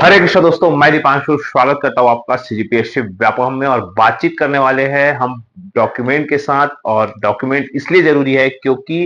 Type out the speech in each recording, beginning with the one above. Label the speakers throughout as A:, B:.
A: हरे कृष्ण दोस्तों, मैं दीपांशु स्वागत करता हूं आपका सीजीपीएससी व्यापम में। और बातचीत करने वाले हैं हम डॉक्यूमेंट के साथ। और डॉक्यूमेंट इसलिए जरूरी है क्योंकि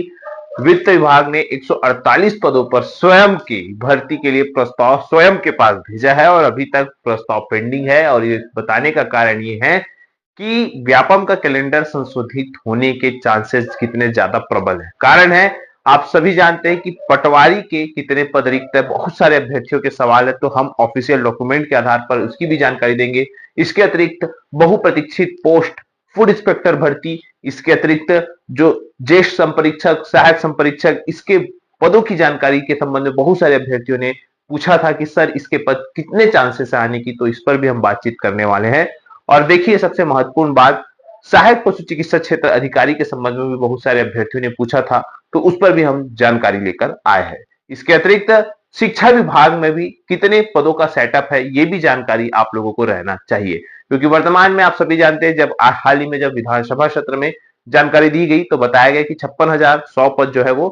A: वित्त विभाग ने 148 पदों पर स्वयं की भर्ती के लिए प्रस्ताव स्वयं के पास भेजा है और अभी तक प्रस्ताव पेंडिंग है। और ये बताने का कारण ये है कि व्यापम का कैलेंडर संशोधित होने के चांसेस कितने ज्यादा प्रबल है। कारण है, आप सभी जानते हैं कि पटवारी के कितने पद रिक्त है, बहुत सारे अभ्यर्थियों के सवाल है, तो हम ऑफिशियल डॉक्यूमेंट के आधार पर उसकी भी जानकारी देंगे। इसके अतिरिक्त बहुप्रतीक्षित पोस्ट फूड इंस्पेक्टर भर्ती, इसके अतिरिक्त जो ज्येष्ठ संपरीक्षक, सहायक संपरीक्षक, इसके पदों की जानकारी के संबंध में बहुत सारे अभ्यर्थियों ने पूछा था कि सर इसके पद कितने चांसेस है आने की, तो इस पर भी हम बातचीत करने वाले हैं। और देखिए, सबसे महत्वपूर्ण बात, सहायक पशु चिकित्सा क्षेत्र अधिकारी के संबंध में भी बहुत सारे अभ्यर्थियों ने पूछा था, तो उस पर भी हम जानकारी लेकर आए हैं। इसके अतिरिक्त शिक्षा विभाग में भी कितने पदों का सेटअप है, ये भी जानकारी आप लोगों को रहना चाहिए। क्योंकि वर्तमान में आप सभी जानते हैं, जब हाल ही में जब विधानसभा सत्र में जानकारी दी गई तो बताया गया कि 56,100 पद जो है वो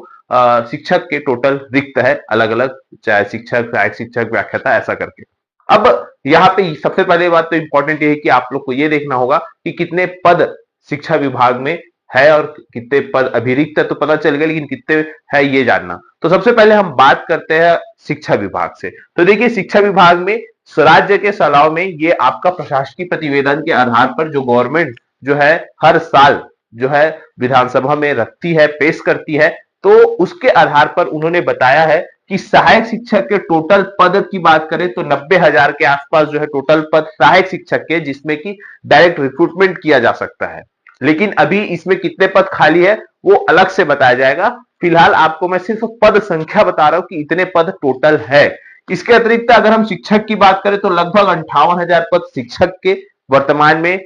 A: शिक्षक के टोटल रिक्त है, अलग अलग, चाहे शिक्षक, सहायक शिक्षक, व्याख्याता, ऐसा करके। अब यहाँ पे सबसे पहले बात तो इंपॉर्टेंट ये है कि आप लोग को ये देखना होगा कि कितने पद शिक्षा विभाग में है और कितने पद अभी रिक्त है, तो पता चल गया, लेकिन कितने है ये जानना। तो सबसे पहले हम बात करते हैं शिक्षा विभाग से। तो देखिए, शिक्षा विभाग में स्वराज्य के सलाव में ये आपका प्रशासकीय प्रतिवेदन के आधार पर जो गवर्नमेंट जो है हर साल जो है विधानसभा में रखती है, पेश करती है, तो उसके आधार पर उन्होंने बताया है कि सहायक शिक्षक के टोटल पद की बात करें तो 90,000 के आसपास जो है टोटल पद सहायक शिक्षक के, जिसमें कि डायरेक्ट रिक्रूटमेंट किया जा सकता है। लेकिन अभी इसमें कितने पद खाली है वो अलग से बताया जाएगा। फिलहाल आपको मैं सिर्फ पद संख्या बता रहा हूं कि इतने पद टोटल है। इसके अतिरिक्त अगर हम शिक्षक की बात करें तो लगभग 58,000 पद शिक्षक के वर्तमान में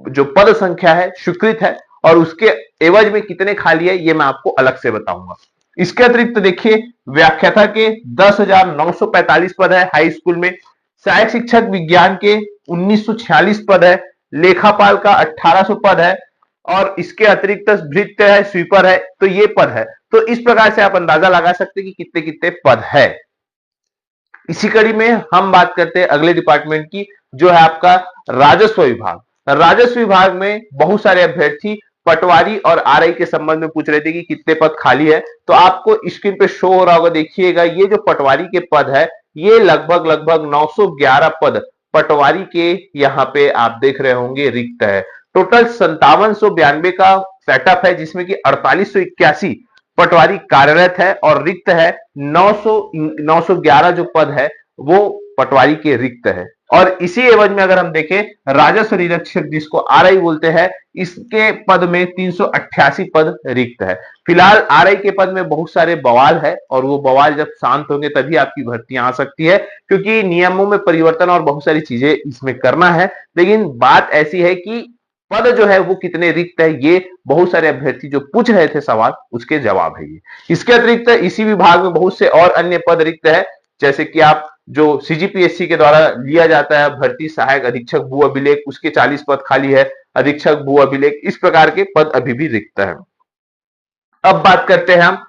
A: जो पद संख्या है स्वीकृत है, और उसके एवज में कितने खाली है ये मैं आपको अलग से बताऊंगा। इसके अतिरिक्त देखिए, व्याख्याता के 10,945 पद है हाई स्कूल में, सहायक शिक्षक विज्ञान के 1946 पद है, लेखापाल का 1800 पद है, और इसके अतिरिक्त भृत्य है, स्वीपर है, तो ये पद है। तो इस प्रकार से आप अंदाजा लगा सकते हैं कि कितने कितने पद है। इसी कड़ी में हम बात करते हैं अगले डिपार्टमेंट की, जो है आपका राजस्व विभाग। राजस्व विभाग में बहुत सारे अभ्यर्थी पटवारी और आरआई के संबंध में पूछ रहे थे कि कितने पद खाली है। तो आपको स्क्रीन पे शो हो रहा होगा, देखिएगा, ये जो पटवारी के पद है ये लगभग लगभग 911 पद पटवारी के यहाँ पे आप देख रहे होंगे रिक्त है। टोटल 5792 का सेटअप है, जिसमें कि 4881 पटवारी कार्यरत है और रिक्त है 911 जो पद है वो पटवारी के रिक्त है। और इसी एवज में अगर हम देखें, राजस्व निरीक्षक जिसको आरआई बोलते हैं, इसके पद में 388 पद रिक्त है। फिलहाल आरआई के पद में बहुत सारे बवाल है, और वो बवाल जब शांत होंगे तभी आपकी भर्तियां आ सकती है, क्योंकि नियमों में परिवर्तन और बहुत सारी चीजें इसमें करना है। लेकिन बात ऐसी है कि पद जो है वो कितने रिक्त है, ये बहुत सारे अभ्यर्थी जो पूछ रहे थे सवाल, उसके जवाब है ये। इसके अतिरिक्त इसी विभाग में बहुत से और अन्य पद रिक्त है, जैसे कि आप जो सीजीपीएससी के द्वारा लिया जाता है भर्ती, सहायक अधीक्षक भू अभिलेख, उसके 40 पद खाली है, अधीक्षक भू अभिलेख, इस प्रकार के पद अभी भी रिक्त है। अब बात करते हैं हम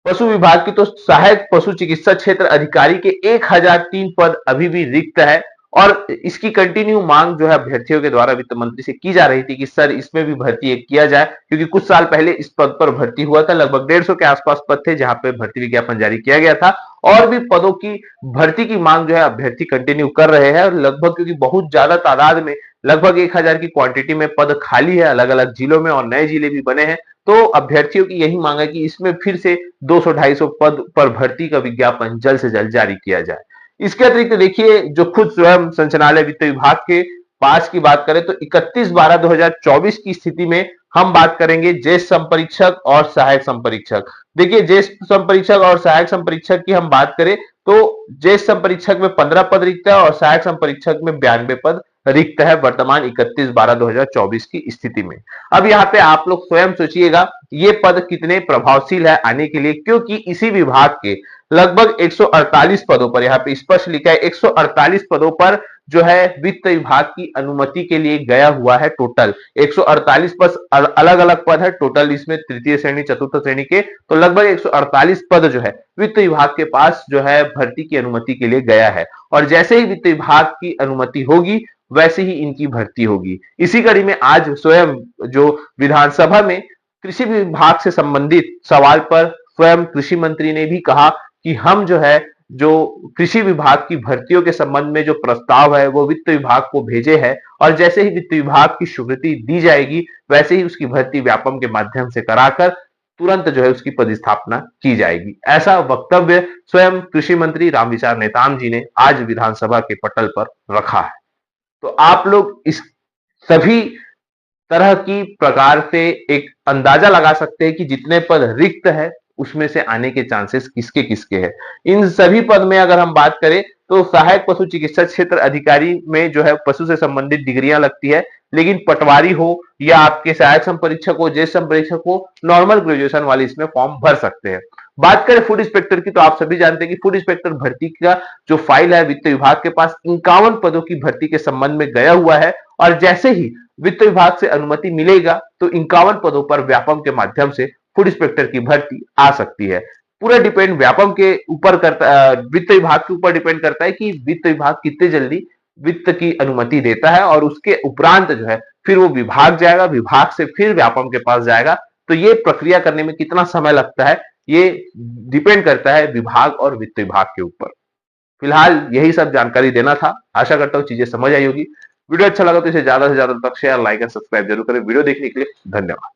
A: पशु विभाग की। तो सहायक पशु चिकित्सा क्षेत्र अधिकारी के 1003 पद अभी भी रिक्त है, और इसकी कंटिन्यू मांग जो है अभ्यर्थियों के द्वारा वित्त मंत्री से की जा रही थी कि सर इसमें भी भर्ती किया जाए, क्योंकि कुछ साल पहले इस पद पर भर्ती हुआ था, लगभग 150 के आसपास पद थे जहां पे भर्ती विज्ञापन जारी किया गया था। और भी पदों की भर्ती की मांग जो है अभ्यर्थी कंटिन्यू कर रहे हैं, और लगभग क्योंकि बहुत ज्यादा तादाद में, लगभग 1000 की क्वांटिटी में पद खाली है अलग अलग जिलों में, और नए जिले भी बने हैं, तो अभ्यर्थियों की यही मांग है कि इसमें फिर से 200-250 पद पर भर्ती का विज्ञापन जल्द से जल्द जारी किया जाए। इसके अतिरिक्त देखिए, जो खुद स्वयं संचालनालय वित्त विभाग के पास की बात करें तो 31/12/2024 की स्थिति में हम बात करेंगे ज्येष्ठ संपरीक्षक और सहायक संपरीक्षक। देखिए, ज्येष्ठ संपरीक्षक और सहायक संपरीक्षक की हम बात करें तो ज्येष्ठ संपरीक्षक में 15 पद रिक्त है और सहायक संपरीक्षक में 92 पद रिक्त है वर्तमान 31/12/2024 की स्थिति में। अब यहाँ पे आप लोग स्वयं सोचिएगा ये पद कितने प्रभावशील है आने के लिए, क्योंकि इसी विभाग के लगभग 148 पदों पर, यहाँ पे स्पष्ट लिखा है 148 पदों पर जो है वित्त विभाग की अनुमति के लिए गया हुआ है। टोटल 148 पद, अलग अलग पद है टोटल इसमें, तृतीय श्रेणी चतुर्थ श्रेणी के, तो लगभग 148 पद जो है वित्त विभाग के पास जो है भर्ती की अनुमति के लिए गया है। और जैसे ही वित्त विभाग की अनुमति होगी वैसे ही इनकी भर्ती होगी। इसी कड़ी में आज स्वयं जो विधानसभा में कृषि विभाग से संबंधित सवाल पर स्वयं कृषि मंत्री ने भी कहा कि हम जो है जो कृषि विभाग की भर्तियों के संबंध में जो प्रस्ताव है वो वित्त विभाग को भेजे है, और जैसे ही वित्त विभाग की स्वीकृति दी जाएगी वैसे ही उसकी भर्ती व्यापम के माध्यम से कराकर तुरंत जो है उसकी पदस्थापना की जाएगी। ऐसा वक्तव्य स्वयं कृषि मंत्री रामविचार नेताम जी ने आज विधानसभा के पटल पर रखा है। तो आप लोग इस सभी तरह की प्रकार से एक अंदाजा लगा सकते हैं कि जितने पद रिक्त है उसमें से आने के चांसेस किसके किसके हैं। इन सभी पद में अगर हम बात करें तो सहायक पशु चिकित्सा क्षेत्र अधिकारी में जो है पशु से संबंधित डिग्रियां लगती है, लेकिन पटवारी हो या आपके सहायक संपरीक्षक हो, ज्येष्ठ संपरीक्षक हो, नॉर्मल ग्रेजुएशन वाले इसमें फॉर्म भर सकते हैं। बात करें फूड इंस्पेक्टर की तो आप सभी जानते हैं कि फूड इंस्पेक्टर भर्ती का जो फाइल है वित्त विभाग के पास 51 पदों की भर्ती के संबंध में गया हुआ है, और जैसे ही वित्त विभाग से अनुमति मिलेगा तो 51 पदों पर व्यापम के माध्यम से फूड इंस्पेक्टर की भर्ती आ सकती है। पूरा डिपेंड व्यापम के ऊपर करता, वित्त विभाग के ऊपर डिपेंड करता है कि वित्त विभाग कितने जल्दी वित्त की अनुमति देता है, और उसके उपरांत जो है फिर वो विभाग जाएगा, विभाग से फिर व्यापम के पास जाएगा। तो ये प्रक्रिया करने में कितना समय लगता है ये डिपेंड करता है विभाग और वित्त विभाग के ऊपर। फिलहाल यही सब जानकारी देना था, आशा करता हूँ चीजें समझ आई होगी। वीडियो अच्छा लगा तो इसे ज्यादा से ज्यादा तक शेयर, लाइक एंड सब्सक्राइब जरूर करें। वीडियो देखने के लिए धन्यवाद।